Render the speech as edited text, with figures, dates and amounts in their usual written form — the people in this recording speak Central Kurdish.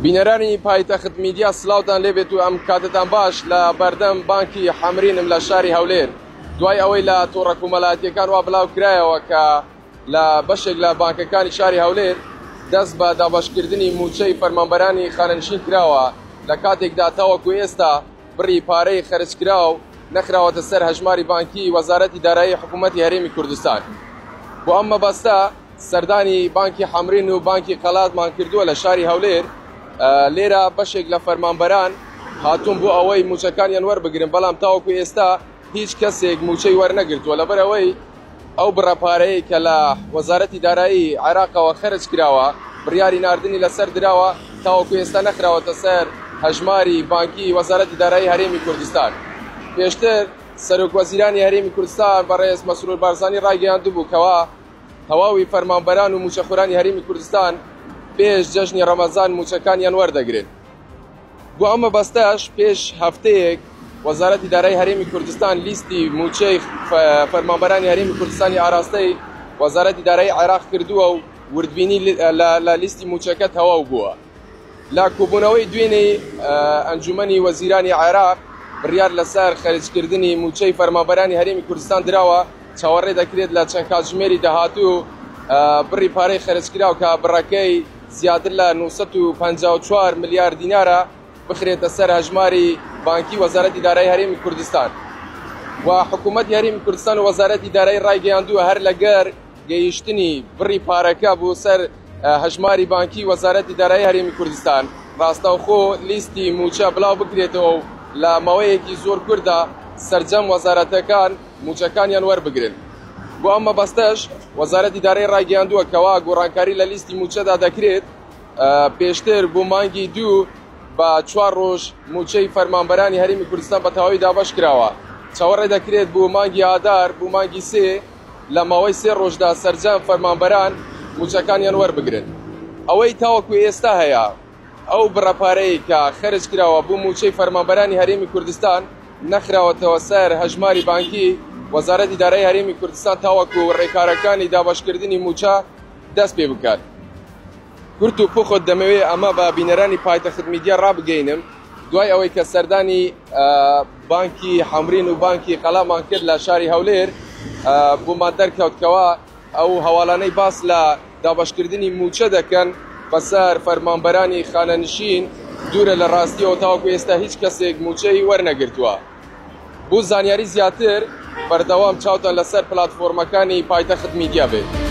بینەرانی پایتەخت میدیا سلااوتان لێبێت و ئەم کاتتان باش لە بەردەم بانکی حەمرینم لە شاری هەولێر دوای ئەوەی لە تۆڕە کۆمەڵایەتیەکان وا بڵاو کرایەوە کە لە بەشێک لە بانکەکانی شاری هەولێر دەست بە دابەشکردنی موچەی فەرمانبەرانی خانەنشین کراوە لە کاتێکدا تاوەکو ئێستا بڕی پارەی خەرجکرا و نەخراوەتە سەر هەژماری بانکی وەزارەتی دارایی حکوومەتی هەرێمی کوردستان. بۆ ئەم مەبەستە سەردانی بانکی حەمرین و بانکی قەڵاتمان کردووە لە شاری هەولێر. لێرە بەشێک لە فەرمانبەران هاتوون بۆ ئەوەی موچەکانیان وەربگرن، بەڵام تاوەکو ئێستا هیچ کەسێک موچەی وەرنەگرتووە لەبەرەوەی ئەو بڕەپارەیە کە لە وەزارەتی دارایی عێراقەوە خەرج کراوە بڕیاری ناردنی لەسەر دراوە تاوەکو ئێستا نەخراوەتە سەر هەژماری بانکی وەزارەتی دارایی هەرێمی کوردستان. پێشتر سەرۆکوەزیرانی هەرێمی کوردستان بەڕێز مەسرور بارزانی ڕایگەیاندوو کەوا تەواوی فەرمانبەران و موچەخۆرانی هەرێمی کوردستان پێش جەژنی ڕەمەزان موچەکانیان وەردەگرن. بۆ ئەمە بەستەش پێش هەفتەیەک وەزارەتی دارایی هەرێمی کوردستان لیستی موچەی فەرمانبەرانی هەرێمی کوردستانی ئاراستەی وەزارەتی دارایی عێراق کردووە و وردبینی لە لیستی موچەکە تەواو بووە. لە کۆبوونەوەی دوێنێ ئەنجومەنی وەزیرانی عێراق بڕیار لەسەر خەرجکردنی موچەی فەرمانبەرانی هەرێمی کوردستان دراوە، چاوەڕێ دەکرێت لە چەند کاتژمێری داهاتوو بڕی پارەی خەرجکراو کە بڕەکەی زیاتر لە 954 ملیار دینارە بخرێتە سەر هەژماری بانکی وەزارەتی دارایی هەرێمی کوردستان. و حکوومەتی هەرێمی کوردستان و وەزارەتی دارایی ڕایگەیاندووە هەر لەگەر گەیشتنی بڕی پارەکە بۆ سەر هەژماری بانکی وەزارەتی دارایی هەرێمی کوردستان ڕاستەوخۆ لیستی موچە بڵاو بکرێتەوە و لە ماوەیەکی زۆر کووردا سەرجەم وەزارەتەکان موچەکانیان وەربگرن. بۆ ئەم مەبەستەش وەزارەتی دارایی ڕایگەیاندووە کەوا گۆڕانکاری لە لیستی موچەدا دەکرێت پێشتر بۆ مانگی 2 بە 4 ڕۆژ موچەی فەرمانبەرانی هەرێمی کوردستان بە تەواوی دابەش کراوە، چاوەڕێ دەکرێت بۆ مانگی ئادار بۆ مانگی 3 لە ماوەی 3 ڕۆژدا سەرجەم فەرمانبەران موچەکانیان وەربگرن. ئەوەی تاوەکو ئێستا هەیە ئەو بڕەپارەی کە خەرج کراوە بۆ موچەی فەرمانبەرانی هەرێمی کوردستان نەخراوەتەوە سەر هەژماری بانکی وەزارەتی دارایی هەرێمی کوردستان تاوەکو ڕێکارەکانی دابەشکردنی موچە دەست پێ بکات. کورت و پوخۆت دەمەوێت ئەمە بە بینەرانی پایتەخت میدیا ڕابگەینم دوای ئەوەی کە سەردانی بانکی حەمرین و بانکی قەڵاتمان کرد لە شاری هەولێر بۆمان دەرکەوتکەوە ئەو هەواڵانەی باس لە دابەشکردنی موچە دەکەن بەسەر فەرمانبەرانی خانەنشین دوورە لە ڕاستیەوە تاوەکو ئێستا هیچ کەسێک موچەی وەرنەگرتووە. بۆ زانیاری زیاتر بەردەوام چاوتان لەسەر پلاتفۆرمەکانی پایتەخت میدیا بێت.